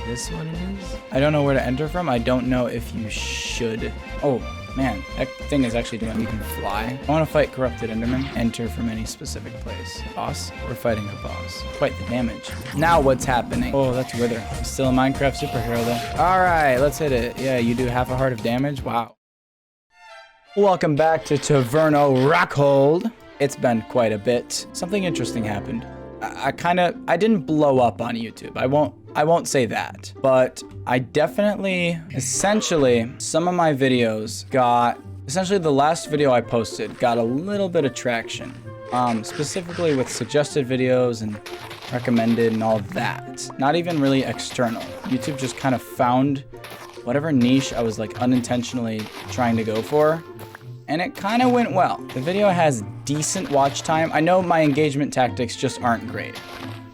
this what it is? I don't know where to enter from. I don't know if you should. Oh, man, that thing is actually doing, you can fly. I want to fight corrupted Enderman. Enter from any specific place. Boss? We're fighting a boss. Quite the damage. Now what's happening? Oh, that's Wither. He's still a Minecraft superhero though. All right, let's hit it. Yeah, you do half a heart of damage. Wow. Welcome back to Taverno Rockhold. It's been quite a bit. Something interesting happened. I didn't blow up on YouTube. I won't say that, but I definitely, essentially, some of my videos got, essentially the last video I posted got a little bit of traction, specifically with suggested videos and recommended and all that. Not even really external. YouTube just kind of found whatever niche I was like unintentionally trying to go for, and it kind of went well. The video has decent watch time. I know my engagement tactics just aren't great.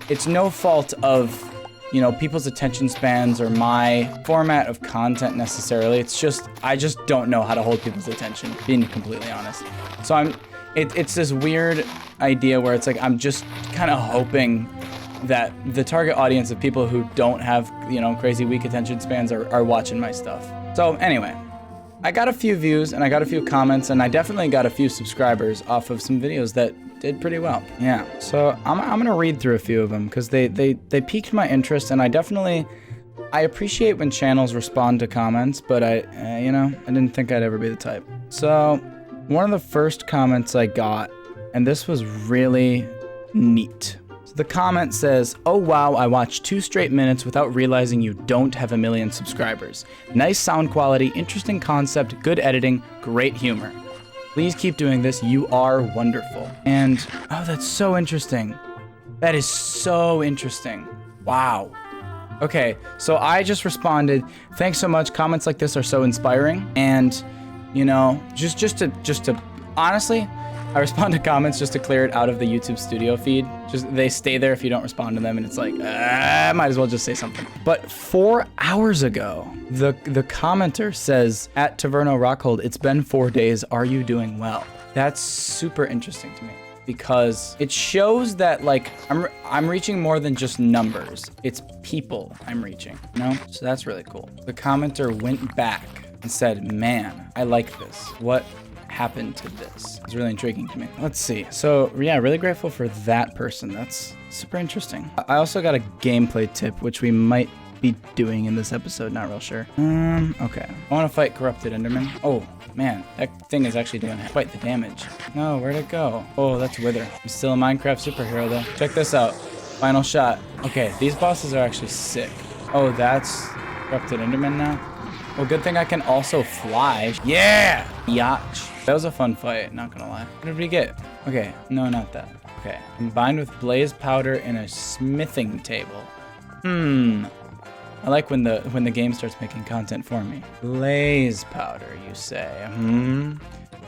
It's no fault of, you know, people's attention spans or my format of content necessarily. It's just, I just don't know how to hold people's attention, being completely honest. So it's this weird idea where it's like, I'm just kind of hoping that the target audience of people who don't have, you know, crazy weak attention spans are watching my stuff. So anyway, I got a few views and I got a few comments and I definitely got a few subscribers off of some videos that did pretty well. Yeah, so I'm gonna read through a few of them because they piqued my interest, and I appreciate when channels respond to comments, but you know, I didn't think I'd ever be the type. So one of the first comments I got, and this was really neat. So the comment says, "Oh wow, I watched 2 straight minutes without realizing you don't have 1 million subscribers. Nice sound quality, interesting concept, good editing, great humor. Please keep doing this, you are wonderful." And, oh, that's so interesting. That is so interesting. Wow. Okay, so I just responded, "Thanks so much, comments like this are so inspiring." And, you know, just to, honestly, I respond to comments just to clear it out of the YouTube studio feed. Just, they stay there if you don't respond to them, and it's like, might as well just say something. But 4 hours ago, the commenter says, "At Taverno Rockhold, it's been 4 days, are you doing well?" That's super interesting to me, because it shows that, like, I'm reaching more than just numbers. It's people I'm reaching, you know? So that's really cool. The commenter went back and said, "Man, I like this. What happened to this?" It's really intriguing to me. Let's see. So yeah, really grateful for that person. That's super interesting. I also got a gameplay tip, which we might be doing in this episode, not real sure. Okay. I want to fight corrupted Enderman. Oh man, that thing is actually doing quite the damage. No, where'd it go? Oh, that's Wither. I'm still a Minecraft superhero though. Check this out. Final shot. Okay, these bosses are actually sick. Oh, that's corrupted Enderman now. Well, good thing I can also fly. Yeah! Yatch. That was a fun fight, not gonna lie. What did we get? Okay, no, not that. Okay, combined with blaze powder and a smithing table. I like when the game starts making content for me. Blaze powder, you say?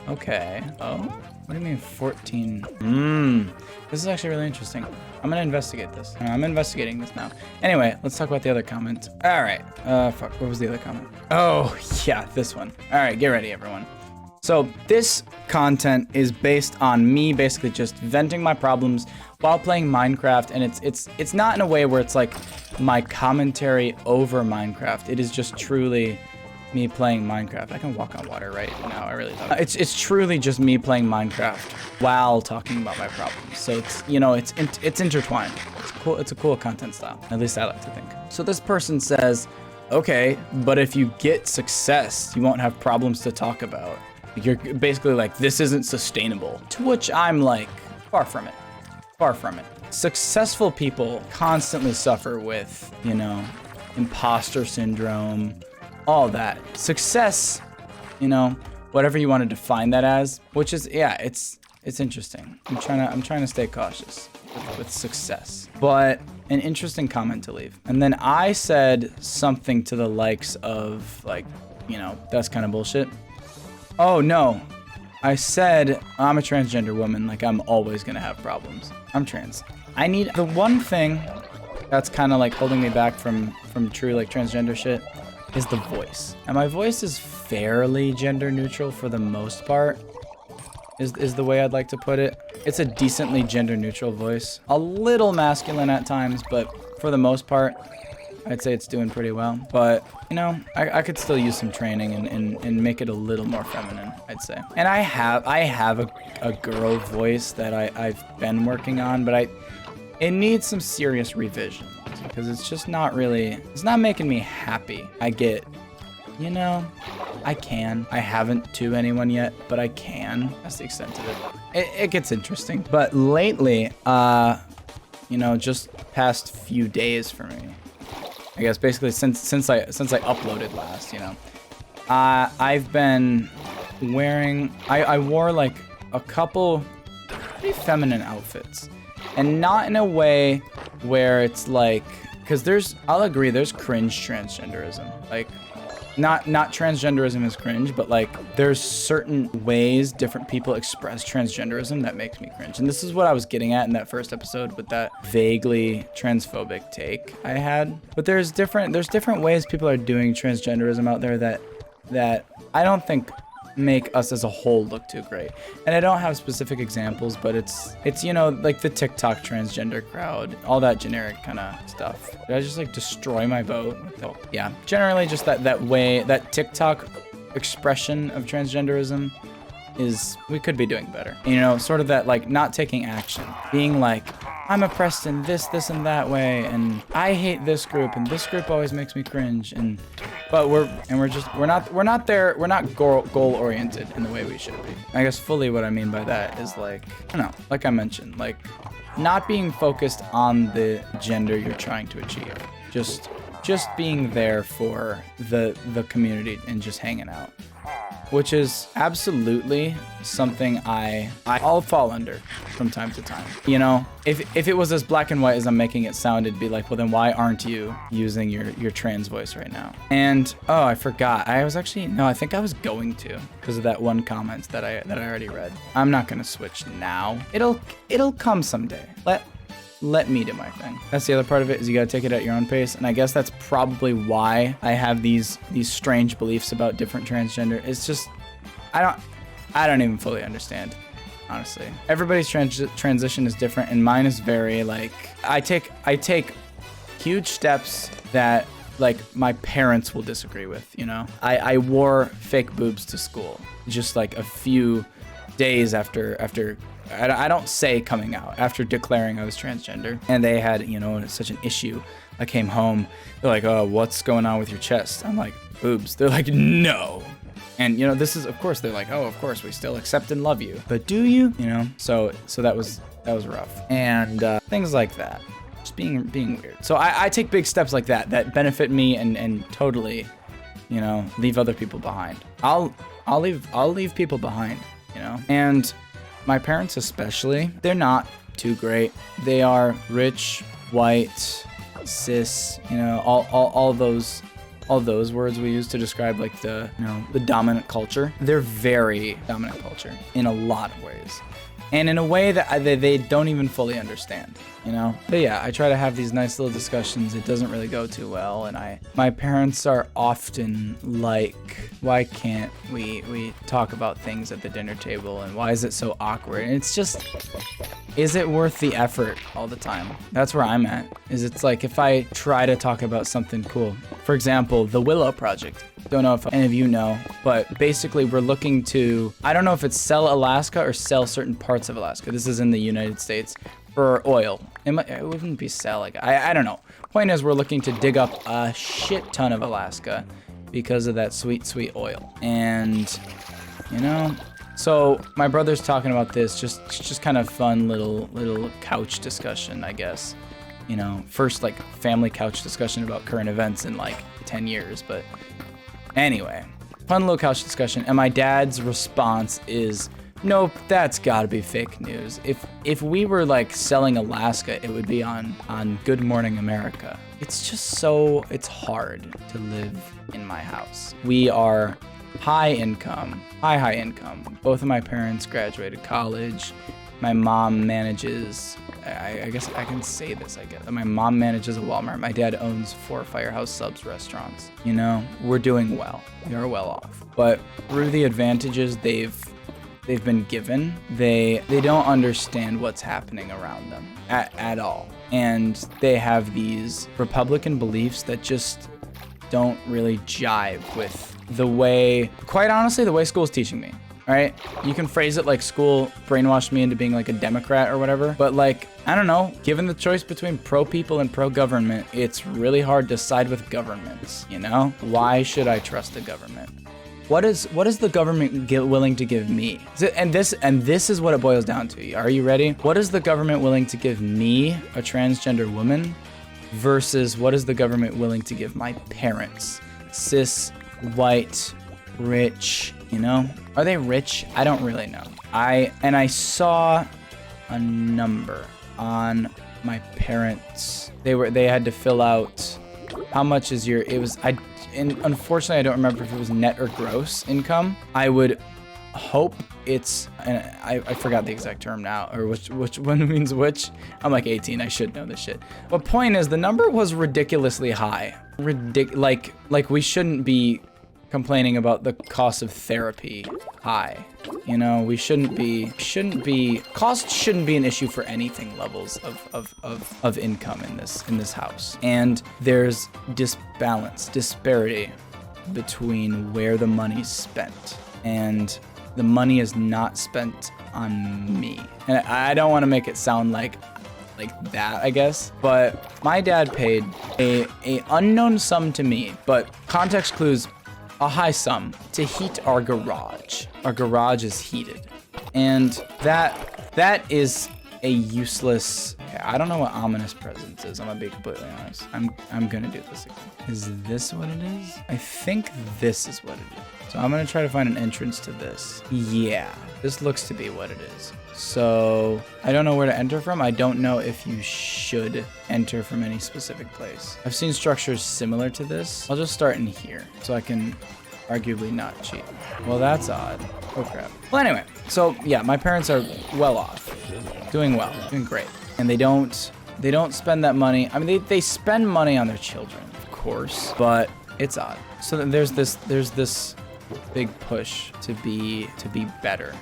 Okay. Oh, what do you mean 14? This is actually really interesting. I'm gonna investigate this. I'm investigating this now. Anyway, let's talk about the other comment. All right. Fuck, what was the other comment? Oh, yeah, this one. All right, get ready, everyone. So this content is based on me basically just venting my problems while playing Minecraft, and it's not in a way where it's like my commentary over Minecraft. It is just truly me playing Minecraft. I can walk on water right now. I really don't. It's truly just me playing Minecraft while talking about my problems. So it's, you know, it's intertwined. It's cool. It's a cool content style. At least I like to think. So this person says, "Okay, but if you get success, you won't have problems to talk about." You're basically like, this isn't sustainable. To which I'm like, far from it. Far from it. Successful people constantly suffer with, you know, imposter syndrome, all that. Success, you know, whatever you want to define that as, which is, yeah, it's interesting. I'm trying to stay cautious with success. But an interesting comment to leave. And then I said something to the likes of, like, you know, that's kind of bullshit. Oh no, I said I'm a transgender woman, like I'm always gonna have problems. I'm trans. I need, the one thing that's kind of like holding me back from true like transgender shit is the voice. And my voice is fairly gender neutral for the most part, is the way I'd like to put it. It's a decently gender neutral voice. A little masculine at times, but for the most part, I'd say it's doing pretty well. But, you know, I could still use some training and make it a little more feminine, I'd say. And I have a girl voice that I've been working on, but it needs some serious revision because it's just not really, it's not making me happy. I get, you know, I haven't to anyone yet, but I can. That's the extent of it. It gets interesting. But lately, you know, just past few days for me, I guess basically since I uploaded last, you know, I've been wearing, I wore like a couple pretty feminine outfits, and not in a way where it's like, because I'll agree, there's cringe transgenderism. Like, not transgenderism is cringe, but like there's certain ways different people express transgenderism that makes me cringe. And this is what I was getting at in that first episode with that vaguely transphobic take I had. But there's different ways people are doing transgenderism out there that I don't think make us as a whole look too great. And I don't have specific examples, but it's you know, like the TikTok transgender crowd, all that generic kind of stuff. Did I just like destroy my boat? Oh, yeah, generally just that way, that TikTok expression of transgenderism is, we could be doing better. You know, sort of that like not taking action, being like, I'm oppressed in this and that way, and I hate this group, and this group always makes me cringe, but we're not there, we're not goal oriented in the way we should be. I guess fully what I mean by that is like, I don't know, like I mentioned, like not being focused on the gender you're trying to achieve. Just being there for the community and just hanging out. Which is absolutely something I'll fall under from time to time. You know, if it was as black and white as I'm making it sound, it'd be like, well then why aren't you using your trans voice right now? And oh, I forgot. I think I was going to, because of that one comment that I already read. I'm not gonna switch now. It'll come someday. Let me do my thing. That's the other part of it, is you gotta take it at your own pace. And I guess that's probably why I have these strange beliefs about different transgender. It's just, I don't even fully understand, honestly. Everybody's transition is different, and mine is very like, I take huge steps that like my parents will disagree with, you know? I wore fake boobs to school just like a few days after I don't say coming out, after declaring I was transgender, and they had, you know, such an issue. I came home, they're like, oh, what's going on with your chest? I'm like, boobs. They're like, no. And, you know, this is, of course, they're like, oh, of course, we still accept and love you. But do you? You know, so that was rough. And things like that, just being weird. So I take big steps like that benefit me and totally, you know, leave other people behind. I'll leave people behind, you know? And my parents especially, they're not too great. They are rich, white, cis, you know, all those words we use to describe like the dominant culture. They're very dominant culture in a lot of ways. And in a way that they don't even fully understand, you know? But yeah, I try to have these nice little discussions. It doesn't really go too well, and my parents are often like, why can't we talk about things at the dinner table, and why is it so awkward? And it's just, is it worth the effort all the time? That's where I'm at, is it's like if I try to talk about something cool, for example, the Willow project. Don't know if any of you know, but basically we're looking to, I don't know if it's sell Alaska or sell certain parts of Alaska. This is in the United States for oil. It wouldn't be sell, like, I don't know. Point is, we're looking to dig up a shit ton of Alaska because of that sweet, sweet oil. And, you know, so my brother's talking about this, just kind of fun little couch discussion, I guess. You know, first like family couch discussion about current events in like 10 years, but anyway, fun little couch discussion. And my dad's response is, nope, that's gotta be fake news. If we were like selling Alaska, it would be on Good Morning America. It's just so, it's hard to live in my house. We are high income. Both of my parents graduated college. My mom manages, I guess I can say this, I guess. My mom manages a Walmart. My dad owns 4 Firehouse Subs restaurants. You know, we're doing well. We are well off. But through the advantages they've been given, they don't understand what's happening around them at all. And they have these Republican beliefs that just don't really jive with the way, quite honestly, the way school's teaching me. All right, you can phrase it like school brainwashed me into being like a Democrat or whatever, but like, I don't know, given the choice between pro-people and pro-government, it's really hard to side with governments, you know? Why should I trust the government? What is the government willing to give me? And this is what it boils down to. Are you ready? What is the government willing to give me, a transgender woman, versus what is the government willing to give my parents? Cis, white, rich, you know? Are they rich? I don't really know. I saw a number on my parents. They had to fill out how much is your, and unfortunately I don't remember if it was net or gross income. I would hope it's, and I forgot the exact term now, or which one means which. I'm like 18, I should know this shit. But point is, the number was ridiculously high. Like we shouldn't be complaining about the cost of therapy high. You know, we shouldn't be, cost shouldn't be an issue for anything levels of income in this house. And there's disparity between where the money's spent, and the money is not spent on me. And I don't want to make it sound like that, I guess, but my dad paid a unknown sum to me, but context clues, a high sum to heat our garage. Our garage is heated, and that is a useless. Okay, I don't know what ominous presence is. I'm gonna be completely honest. I'm gonna do this again. Is this what it is? I think this is what it is. So I'm gonna try to find an entrance to this. Yeah, this looks to be what it is. So I don't know where to enter from. I don't know if you should enter from any specific place. I've seen structures similar to this. I'll just start in here so I can arguably not cheat. Well, that's odd. Oh crap. Well, anyway, so yeah, my parents are well off, doing well, doing great. And they don't spend that money. I mean, they spend money on their children, of course, but it's odd. So then there's this big push to be better.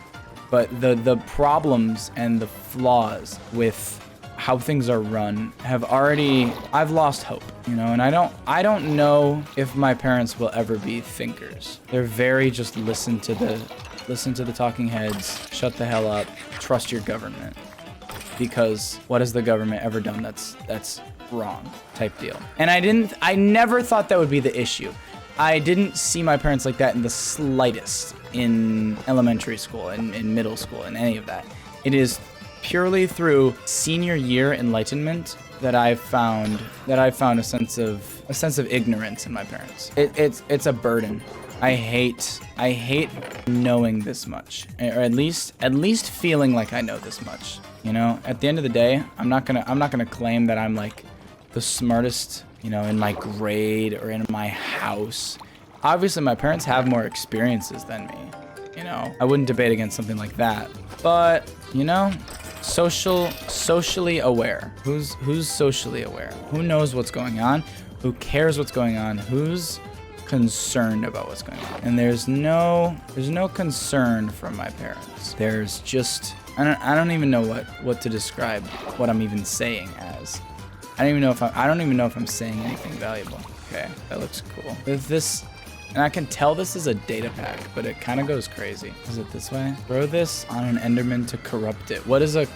But the problems and the flaws with how things are run I've lost hope, you know, and I don't know if my parents will ever be thinkers. They're very just listen to the talking heads, shut the hell up, trust your government. Because what has the government ever done that's wrong type deal. And I never thought that would be the issue. I didn't see my parents like that in the slightest in elementary school and in middle school and any of that. It is purely through senior year enlightenment that I've found a sense of ignorance in my parents. It's a burden. I hate knowing this much, or at least feeling like I know this much. You know, at the end of the day, I'm not gonna claim that I'm like the smartest, you know, in my grade or in my house. Obviously, my parents have more experiences than me. You know, I wouldn't debate against something like that. But, you know, socially aware. Who's socially aware? Who knows what's going on? Who cares what's going on? Who's concerned about what's going on? And there's no concern from my parents. There's just, I don't even know what to describe what I'm even saying as. I don't even know if I'm saying anything valuable. Okay, that looks cool. With this, and I can tell this is a data pack, but it kind of goes crazy. Is it this way? Throw this on an Enderman to corrupt it. What does a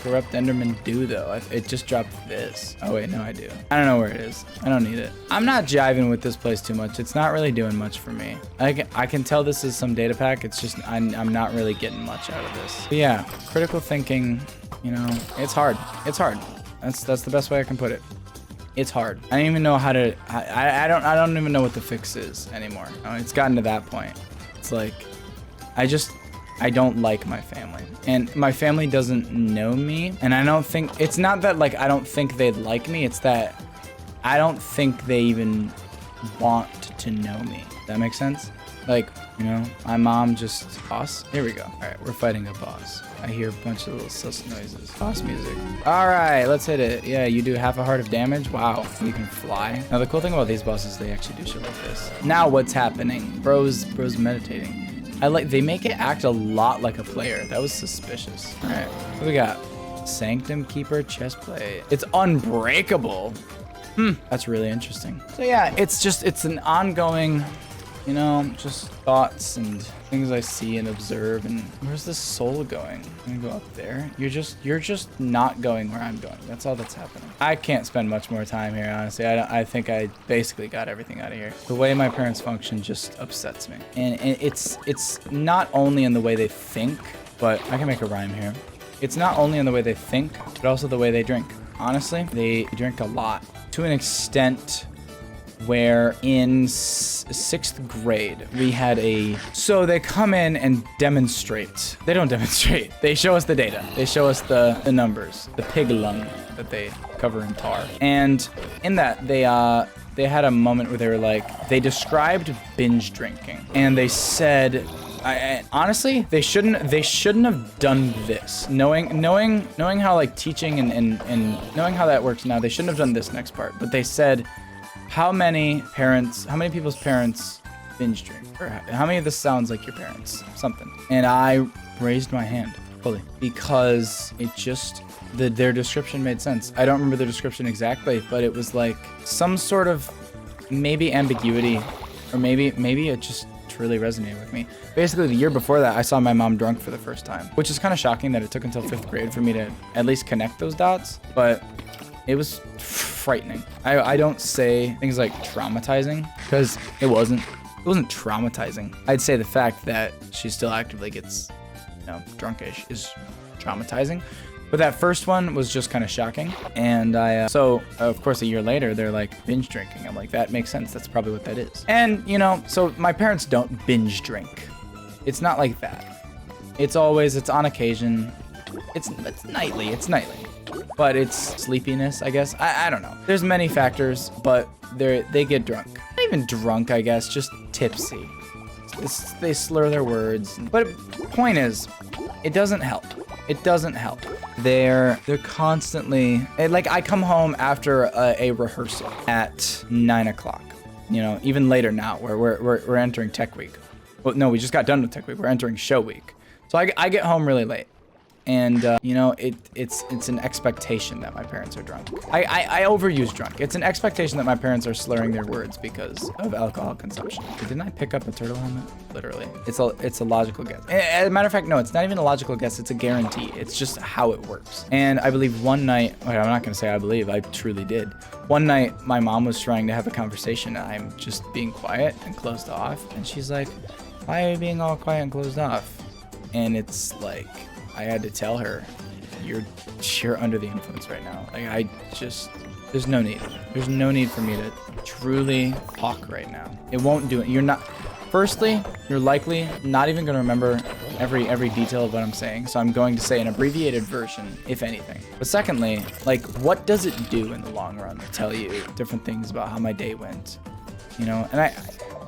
corrupt Enderman do though? It just dropped this. Oh wait, no, I do. I don't know where it is. I don't need it. I'm not jiving with this place too much. It's not really doing much for me. I can tell this is some data pack. It's just, I'm not really getting much out of this. But yeah, critical thinking, you know, it's hard. It's hard. That's the best way I can put it. It's hard. I don't even know how to, I don't even know what the fix is anymore. It's gotten to that point. It's like, I don't like my family. And my family doesn't know me. And I don't think, it's not that like, I don't think they'd like me. It's that I don't think they even want to know me. That makes sense? Like, you know, my mom just, boss? Here we go. All right, we're fighting a boss. I hear a bunch of little sus noises. Boss music. All right, let's hit it. Yeah, you do half a heart of damage. Wow, you can fly. Now, the cool thing about these bosses, they actually do shit like this. Now, what's happening? Bro's meditating. They make it act a lot like a player. That was suspicious. All right, what do we got? Sanctum Keeper chestplate. It's unbreakable. That's really interesting. So yeah, it's an ongoing, you know, just thoughts and things I see and observe. And where's this soul going? I'm gonna go up there. You're just not going where I'm going. That's all that's happening. I can't spend much more time here, honestly. I think I basically got everything out of here. The way my parents function just upsets me. And it's not only in the way they think, but I can make a rhyme here. It's not only in the way they think, but also the way they drink. Honestly, they drink a lot. To an extent where in 6th grade, we had so they come in and demonstrate. They don't demonstrate. They show us the data. They show us the numbers, the pig lung that they cover in tar. And in that, they had a moment where they were like, they described binge drinking. And they said, honestly, they shouldn't have done this. Knowing how like teaching and knowing how that works now, they shouldn't have done this next part. But they said, how many people's parents binge drink? Or how many of this sounds like your parents? Something. And I raised my hand fully because it just, their description made sense. I don't remember the description exactly, but it was like some sort of maybe ambiguity, or maybe it just really resonated with me. Basically, the year before that, I saw my mom drunk for the first time, which is kind of shocking that it took until 5th grade for me to at least connect those dots, but it was frightening. I don't say things like traumatizing, because it wasn't traumatizing. I'd say the fact that she still actively gets, you know, drunkish is traumatizing. But that first one was just kind of shocking. And so of course a year later, they're like binge drinking. I'm like, that makes sense. That's probably what that is. And you know, so my parents don't binge drink. It's not like that. It's on occasion. It's nightly. But it's sleepiness, I guess. I don't know. There's many factors, but they get drunk. Not even drunk, I guess, just tipsy. They slur their words. But point is, it doesn't help. It doesn't help. They're constantly, like, I come home after a rehearsal at 9 o'clock. You know, even later now, where we're entering tech week. Well, no, we just got done with tech week. We're entering show week. So I get home really late. And, you know, it's an expectation that my parents are drunk. I overuse drunk. It's an expectation that my parents are slurring their words because of alcohol consumption. Didn't I pick up a turtle helmet? Literally. It's a logical guess. As a matter of fact, no, it's not even a logical guess. It's a guarantee. It's just how it works. And I believe one night, wait, I'm not going to say I believe, I truly did. One night, my mom was trying to have a conversation and I'm just being quiet and closed off. And she's like, why are you being all quiet and closed off? And it's like, I had to tell her, you're under the influence right now. Like, there's no need. There's no need for me to truly talk right now. It won't do it. Firstly, you're likely not even gonna remember every detail of what I'm saying. So I'm going to say an abbreviated version, if anything. But secondly, like, what does it do in the long run to tell you different things about how my day went? You know, and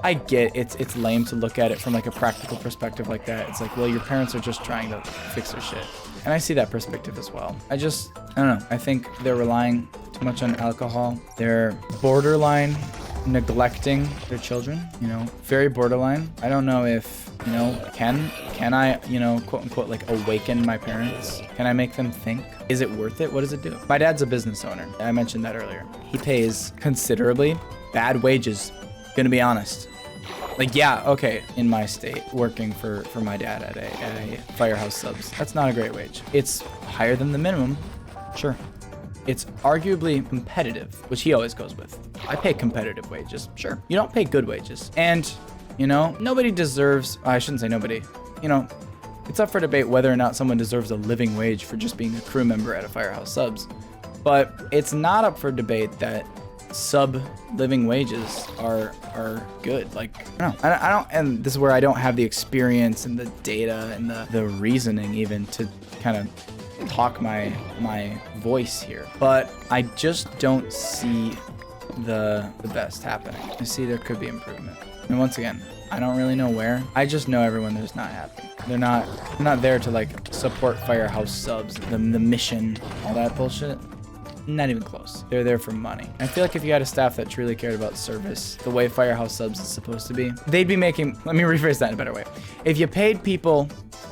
I get it's lame to look at it from like a practical perspective like that. It's like, well, your parents are just trying to fix their shit. And I see that perspective as well. I don't know. I think they're relying too much on alcohol. They're borderline neglecting their children, you know, very borderline. I don't know if, you know, can I, you know, quote unquote, like awaken my parents? Can I make them think? Is it worth it? What does it do? My dad's a business owner. I mentioned that earlier. He pays considerably bad wages. Gonna be honest. Like, yeah, okay, in my state, working for my dad at a firehouse subs, that's not a great wage. It's higher than the minimum, sure. It's arguably competitive, which he always goes with. I pay competitive wages, sure. You don't pay good wages. And, you know, nobody deserves, I shouldn't say nobody, you know, it's up for debate whether or not someone deserves a living wage for just being a crew member at a firehouse subs. But it's not up for debate that sub living wages are good. Like, I don't, and this is where I don't have the experience and the data and the reasoning even to kind of talk my voice here, but I just don't see the best happening. I see there could be improvement. And once again, I don't really know where. I just know everyone there's not happy. They're not there to like support firehouse subs, the mission, all that bullshit. Not even close. They're there for money. I feel like if you had a staff that truly cared about service, the way firehouse subs is supposed to be, they'd be making, let me rephrase that in a better way. If you paid people,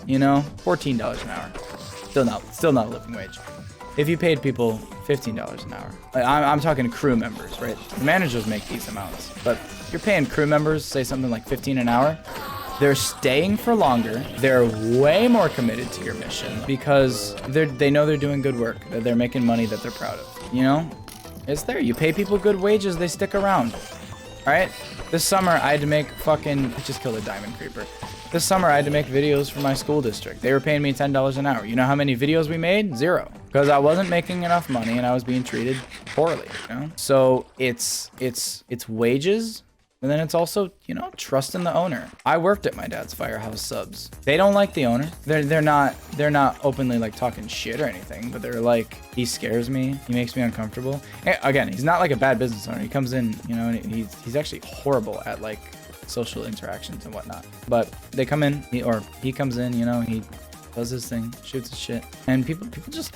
you know, $14 an hour, still not a living wage. if you paid people $15 an hour, I'm talking crew members, right? The managers make these amounts, but you're paying crew members, say something like 15 an hour. They're staying for longer. They're way more committed to your mission because they know they're doing good work, that they're making money that they're proud of. You know, it's there. You pay people good wages, they stick around. All right. This summer I had to make fucking, I just killed a diamond creeper. This summer I had to make videos for my school district. They were paying me $10 an hour. You know how many videos we made? 0. Because I wasn't making enough money and I was being treated poorly, you know? So it's wages. And then it's also, you know, trust in the owner. I worked at my dad's firehouse subs. They don't like the owner. They're not openly like talking shit or anything, but they're like, he scares me. He makes me uncomfortable. And again, he's not like a bad business owner. He comes in, you know, and he's actually horrible at like social interactions and whatnot. But they come in, he comes in, you know, he does his thing, shoots his shit, and people just,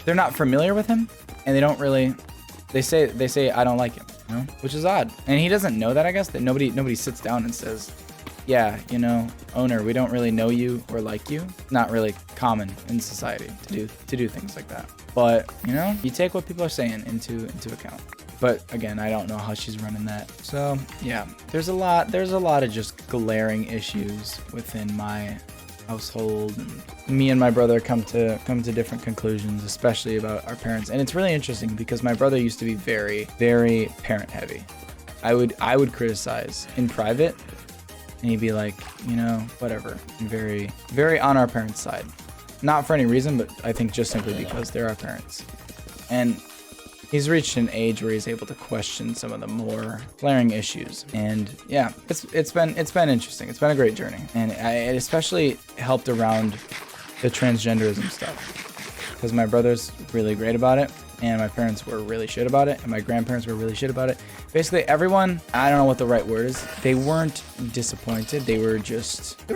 they're not familiar with him, and they don't really. They say I don't like him, you know, which is odd. And he doesn't know that, I guess, that nobody sits down and says, yeah, you know, owner, we don't really know you or like you. Not really common in society to do things like that. But, you know, you take what people are saying into account. But again, I don't know how she's running that. So yeah, there's a lot of just glaring issues within my household, and me and my brother come to different conclusions, especially about our parents. And it's really interesting because my brother used to be very, very parent heavy. I would criticize in private, and he'd be like, you know, whatever, and very, very on our parents' side. Not for any reason, but I think just simply because they're our parents. And he's reached an age where he's able to question some of the more glaring issues. And yeah, it's been interesting. It's been a great journey. And it especially helped around the transgenderism stuff, because my brother's really great about it, and my parents were really shit about it, and my grandparents were really shit about it. Basically everyone, I don't know what the right word is, they weren't disappointed, they were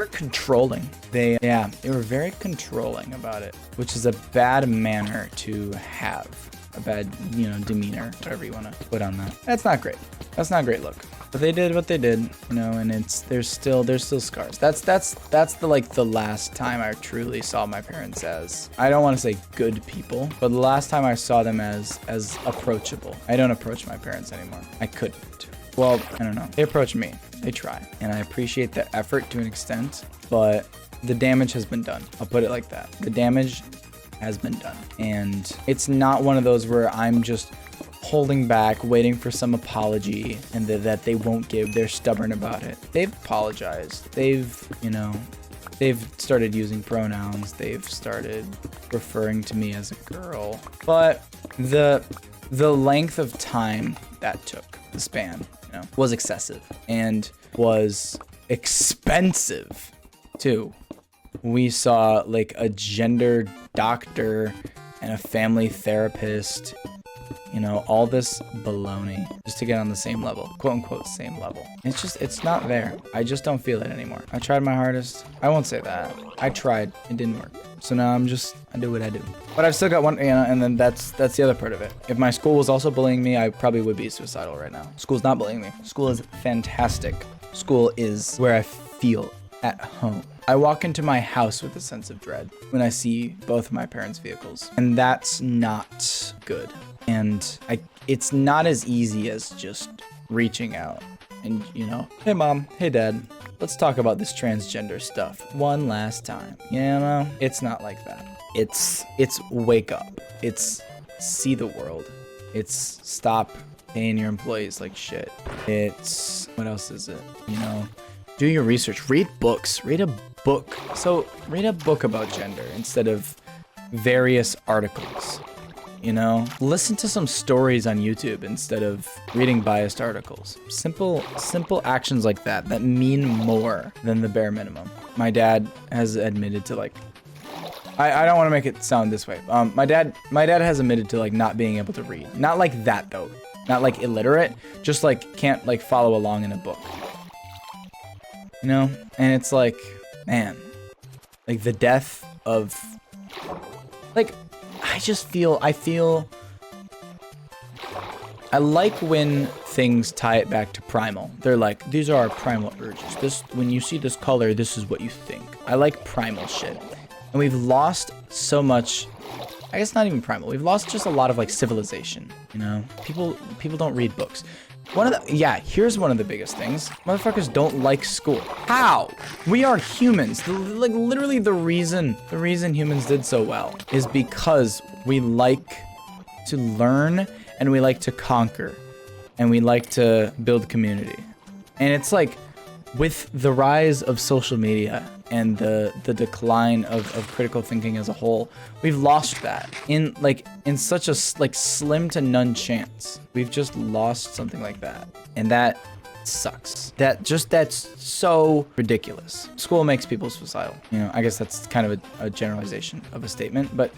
controlling. They were very controlling about it, which is a bad manner to have. A bad, you know, demeanor, whatever you want to put on that. That's not great. That's not a great look. But they did what they did, you know, and there's still scars. That's the last time I truly saw my parents as, I don't want to say good people, but the last time I saw them as approachable. I don't approach my parents anymore. I couldn't. Well, I don't know. They approach me. They try. And I appreciate the effort to an extent, but the damage has been done. I'll put it like that. The damage has been done. And it's not one of those where I'm just holding back, waiting for some apology, and that they won't give. They're stubborn about it. They've apologized. They've started using pronouns. They've started referring to me as a girl. But the length of time that took, the span, you know, was excessive and was expensive too. We saw like a gender doctor and a family therapist, you know, all this baloney just to get on the same level, quote unquote same level. It's not there. I just don't feel it anymore. I tried my hardest. I won't say that. I tried. It didn't work. So now I do what I do. But I've still got one, you know, and then that's the other part of it. If my school was also bullying me, I probably would be suicidal right now. School's not bullying me. School is fantastic. School is where I feel at home. I walk into my house with a sense of dread when I see both of my parents' vehicles, and that's not good. And it's not as easy as just reaching out and, you know, hey mom, hey dad, let's talk about this transgender stuff one last time. You know, it's not like that. It's wake up. It's see the world. It's stop paying your employees like shit. It's, what else is it? You know, do your research, read books, read a book. So read a book about gender instead of various articles, you know, listen to some stories on YouTube instead of reading biased articles. Simple actions like that mean more than the bare minimum. My dad has admitted to, like, I don't want to make it sound this way. My dad has admitted to, like, not being able to read. Not like that though. Not like illiterate, just like can't like follow along in a book. You know? And it's like, man, like the death of, like, I like when things tie it back to primal. They're like, these are our primal urges. When you see this color, this is what you think. I like primal shit. And we've lost so much I guess not even primal. We've lost just a lot of like civilization, you know? People don't read books. Here's one of the biggest things. Motherfuckers don't like school. How? We are humans. Like literally the reason humans did so well is because we like to learn and we like to conquer and we like to build community. And it's like with the rise of social media and the decline of critical thinking as a whole, we've lost that in such a slim to none chance. We've just lost something like that, and that sucks. That's so ridiculous. School makes people suicidal. You know, I guess that's kind of a generalization of a statement, but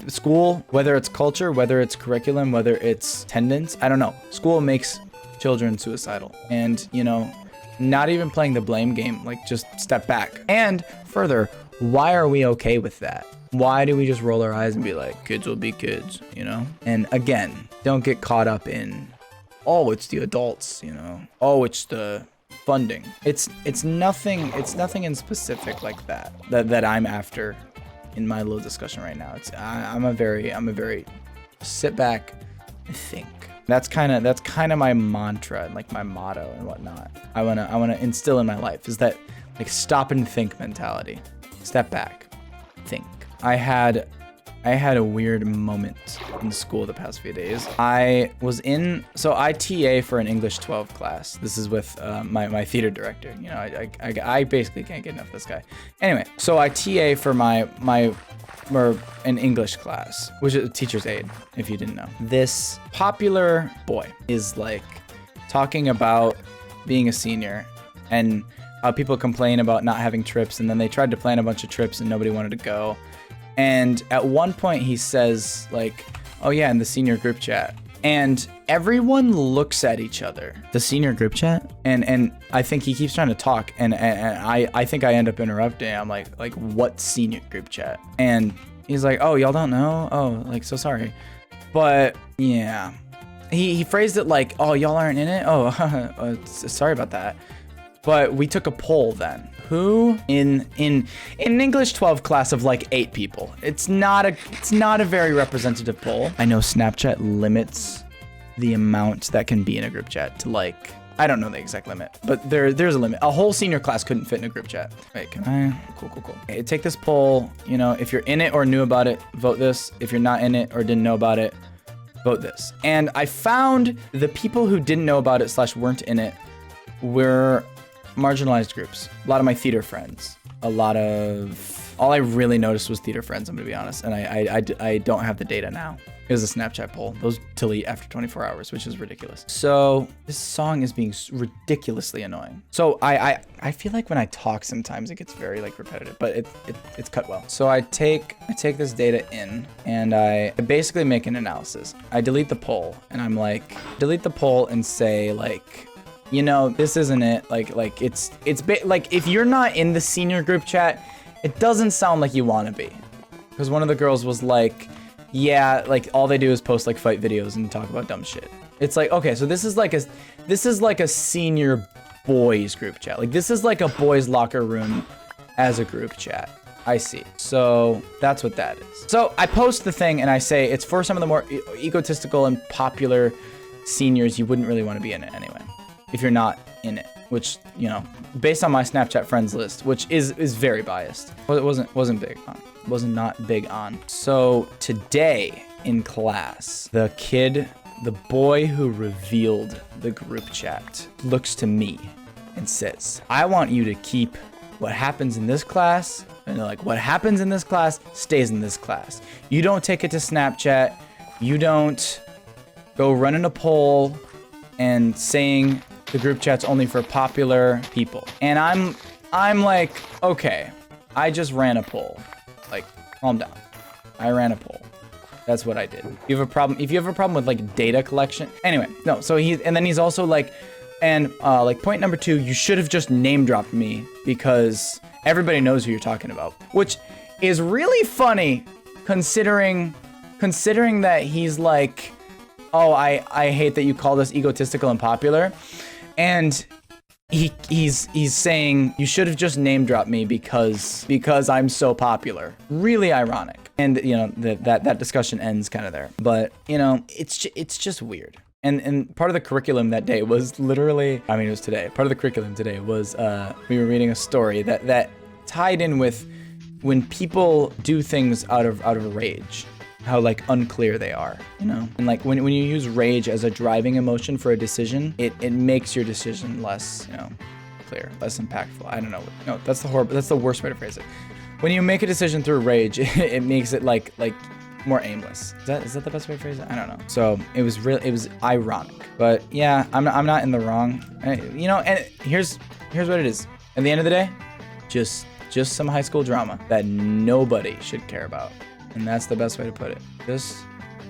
school, whether it's culture, whether it's curriculum, whether it's attendance, I don't know. School makes children suicidal, and you know. Not even playing the blame game, like just step back. And further, why are we okay with that? Why do we just roll our eyes and be like, kids will be kids, you know? And again, don't get caught up in, oh, it's the adults, you know? Oh, it's the funding. It's nothing in specific like that I'm after in my little discussion right now. I'm a very sit back and think. That's kind of my mantra and like my motto and whatnot. I wanna instill in my life is that like stop and think mentality. Step back, think. I had a weird moment in school the past few days. I TA for an English 12 class. This is with my theater director. You know, I basically can't get enough of this guy. Anyway, so I TA for an English class, which is a teacher's aide, if you didn't know. This popular boy is like talking about being a senior and how people complain about not having trips, and then they tried to plan a bunch of trips and nobody wanted to go. And at one point he says like, oh yeah, in the senior group chat. And everyone looks at each other. The senior group chat? And I think he keeps trying to talk, and I think I end up interrupting. I'm like what senior group chat? And he's like, oh, y'all don't know? Oh, like, so sorry. But yeah. He phrased it like, oh, y'all aren't in it? Oh, sorry about that. But we took a poll then. Who in an English 12 class of like 8 people? It's not a very representative poll. I know Snapchat limits the amount that can be in a group chat to like, I don't know the exact limit, but there's a limit. A whole senior class couldn't fit in a group chat. Wait, can I? Cool. Okay, take this poll. You know, if you're in it or knew about it, vote this. If you're not in it or didn't know about it, vote this. And I found the people who didn't know about it / weren't in it were marginalized groups. A lot of my theater friends. All I really noticed was theater friends, I'm gonna be honest. And I don't have the data now. It was a Snapchat poll. Those delete after 24 hours, which is ridiculous. So this song is being ridiculously annoying. So I feel like when I talk sometimes it gets very like repetitive, but it's cut well. So I take this data in and I basically make an analysis. I delete the poll and I'm like, delete the poll and say like, you know, this isn't it. Like if you're not in the senior group chat, it doesn't sound like you want to be. Because one of the girls was like, yeah, like all they do is post like fight videos and talk about dumb shit. It's like, okay, so this is like a senior boys group chat. Like this is like a boys locker room as a group chat. I see. So that's what that is. So I post the thing and I say it's for some of the more egotistical and popular seniors. You wouldn't really want to be in it anyway, if you're not in it, which, you know, based on my Snapchat friends list, which is very biased. Well, it wasn't big on. Was not big on. So today in class, the boy who revealed the group chat looks to me and says, I want you to keep what happens in this class, and like what happens in this class stays in this class. You don't take it to Snapchat. You don't go running a poll and saying the group chat's only for popular people. And I'm like, okay, I just ran a poll. Like, calm down. I ran a poll. That's what I did. If you have a problem with like data collection. Anyway, no, so then he's also like, and like point number 2, you should have just name dropped me because everybody knows who you're talking about, which is really funny considering that he's like, oh, I hate that you call this egotistical and popular. And he's saying you should have just name dropped me because I'm so popular. Really ironic. And you know, that discussion ends kind of there. But you know, it's just weird. And part of the curriculum that day was literally, I mean, it was today. Part of the curriculum today was we were reading a story that tied in with when people do things out of rage, how like unclear they are, you know? And like when you use rage as a driving emotion for a decision, it makes your decision less, you know, clear, less impactful. I don't know. No, that's the worst way to phrase it. When you make a decision through rage, it makes it like more aimless. Is that the best way to phrase it? I don't know. So it was ironic, but yeah, I'm not in the wrong. You know, and here's what it is. At the end of the day, just some high school drama that nobody should care about. And that's the best way to put it.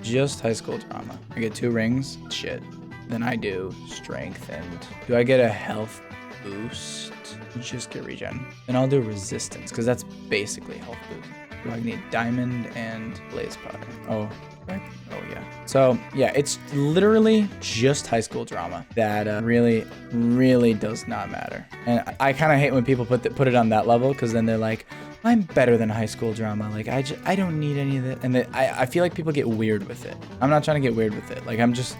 Just high school drama. I get 2 rings, shit. Then I do strength, and do I get a health boost? Just get regen. Then I'll do resistance, because that's basically health boost. Do I need diamond and blaze powder? Oh, right. Oh yeah. So yeah, it's literally just high school drama that really does not matter. And I kind of hate when people put it on that level, because then they're like, I'm better than high school drama. Like I don't need any of that. And I feel like people get weird with it. I'm not trying to get weird with it. Like I'm just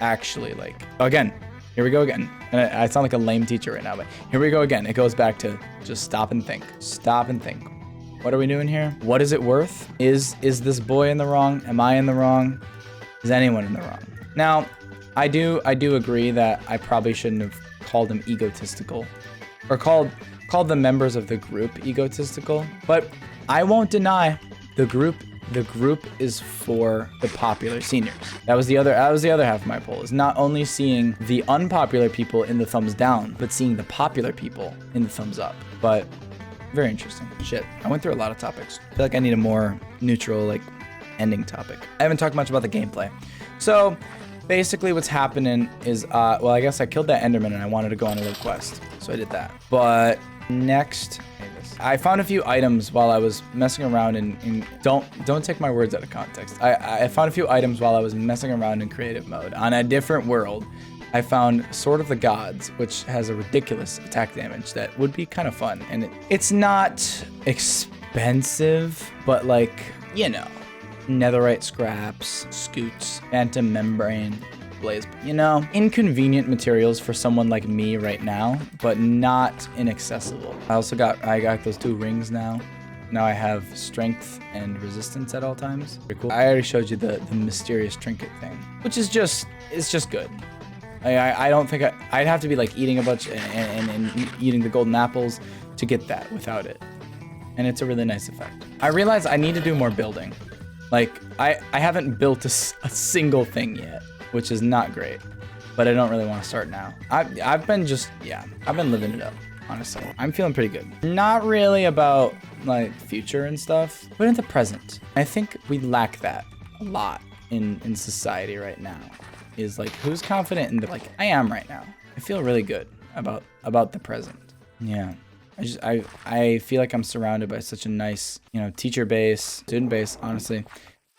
actually like, again, here we go again. And I sound like a lame teacher right now, but here we go again. It goes back to just stop and think. Stop and think. What are we doing here? What is it worth? Is this boy in the wrong? Am I in the wrong? Is anyone in the wrong? Now, I do agree that I probably shouldn't have called him egotistical, or called the members of the group egotistical. But I won't deny the group is for the popular seniors. That was the other half of my poll, is not only seeing the unpopular people in the thumbs down, but seeing the popular people in the thumbs up. But very interesting. Shit, I went through a lot of topics. I feel like I need a more neutral, like, ending topic. I haven't talked much about the gameplay. So basically what's happening is, well, I guess I killed that Enderman and I wanted to go on a little quest. So I did that. But next, I found a few items while I was messing around in don't take my words out of context. I found a few items while I was messing around in creative mode on a different world. I found Sword of the Gods, which has a ridiculous attack damage that would be kind of fun. And it's not expensive, but like, you know, netherite scraps, scoots, phantom membrane, blaze, you know, inconvenient materials for someone like me right now, but not inaccessible. I got those 2 rings now. Now I have strength and resistance at all times. Pretty cool. I already showed you the mysterious trinket thing, which is it's just good. I don't think I'd have to be like eating a bunch and eating the golden apples to get that without it. And it's a really nice effect. I realize I need to do more building. Like I haven't built a single thing yet, which is not great, but I don't really want to start now. I've been living it up, honestly. I'm feeling pretty good. Not really about like future and stuff, but in the present. I think we lack that a lot in society right now. Is like, who's confident in the, like, I am right now. I feel really good about the present. Yeah. I feel like I'm surrounded by such a nice, you know, teacher base, student base, honestly.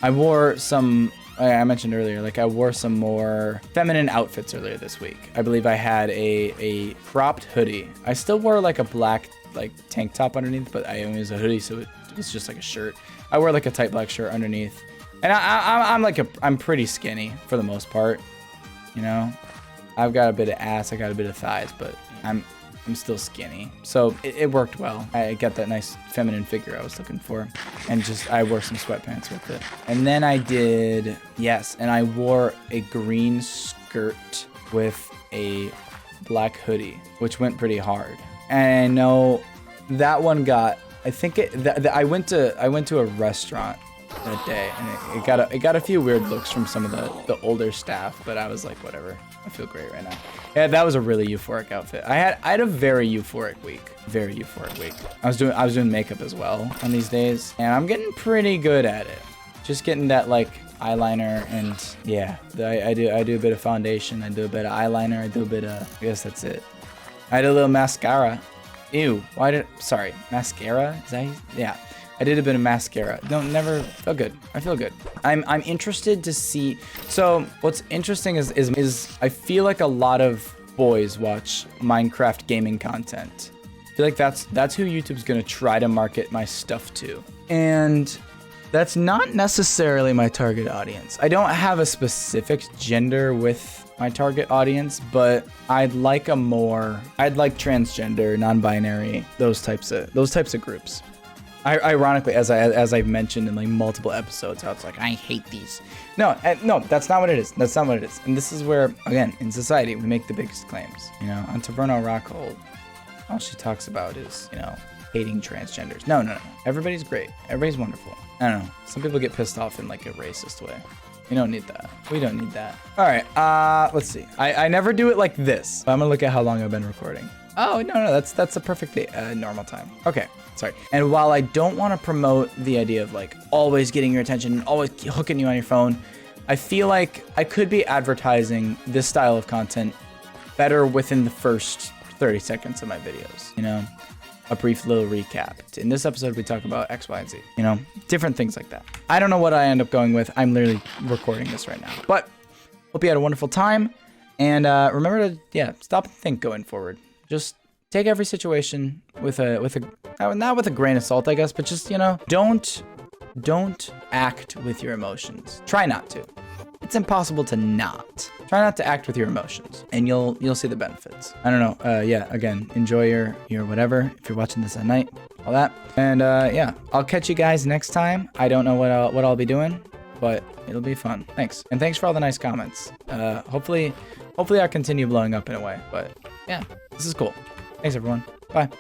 I wore some, I mentioned earlier, like I wore some more feminine outfits earlier this week. I believe I had a cropped hoodie. I still wore like a black, like tank top underneath, but it was a hoodie, so it was just like a shirt. I wore like a tight black shirt underneath. And I'm pretty skinny for the most part, you know. I've got a bit of ass, I got a bit of thighs, but I'm still skinny. So it worked well. I got that nice feminine figure I was looking for, and I wore some sweatpants with it. And then I wore a green skirt with a black hoodie, which went pretty hard. And I know that one got, I went to a restaurant that day, and it got a few weird looks from some of the older staff, but I was like, whatever, I feel great right now. Yeah, that was a really euphoric outfit. I had a very euphoric week. I was doing makeup as well on these days, and I'm getting pretty good at it. Just getting that like eyeliner, and yeah, I do a bit of foundation, I do a bit of eyeliner, I do a bit of, I guess that's it. I did a little mascara. Ew, mascara? Is that, yeah. I did a bit of mascara. No, never felt good. I feel good. I'm interested to see. So what's interesting is I feel like a lot of boys watch Minecraft gaming content. I feel like that's who YouTube's gonna try to market my stuff to. And that's not necessarily my target audience. I don't have a specific gender with my target audience, but I'd like transgender, non-binary, those types of groups. Ironically, as I've mentioned in like multiple episodes, how it's like, I hate these. No, that's not what it is. That's not what it is. And this is where, again, in society, we make the biggest claims. You know, on Taverno Rockhold, all she talks about is, you know, hating transgenders. No. Everybody's great. Everybody's wonderful. I don't know. Some people get pissed off in like a racist way. We don't need that. We don't need that. All right, let's see. I never do it like this. I'm gonna look at how long I've been recording. Oh, no, that's a perfectly normal time. Okay, sorry. And while I don't want to promote the idea of like always getting your attention, always hooking you on your phone, I feel like I could be advertising this style of content better within the first 30 seconds of my videos, you know? A brief little recap. In this episode, we talk about X, Y, and Z, you know, different things like that. I don't know what I end up going with. I'm literally recording this right now, but hope you had a wonderful time. And remember to, stop and think going forward. Just take every situation with not with a grain of salt, I guess, but just, you know, don't act with your emotions. Try not to. It's impossible to not. Try not to act with your emotions, and you'll see the benefits. I don't know. Again, enjoy your whatever. If you're watching this at night, all that. And I'll catch you guys next time. I don't know what I'll be doing, but it'll be fun. Thanks, and thanks for all the nice comments. Hopefully I'll continue blowing up in a way. But yeah, this is cool. Thanks everyone. Bye.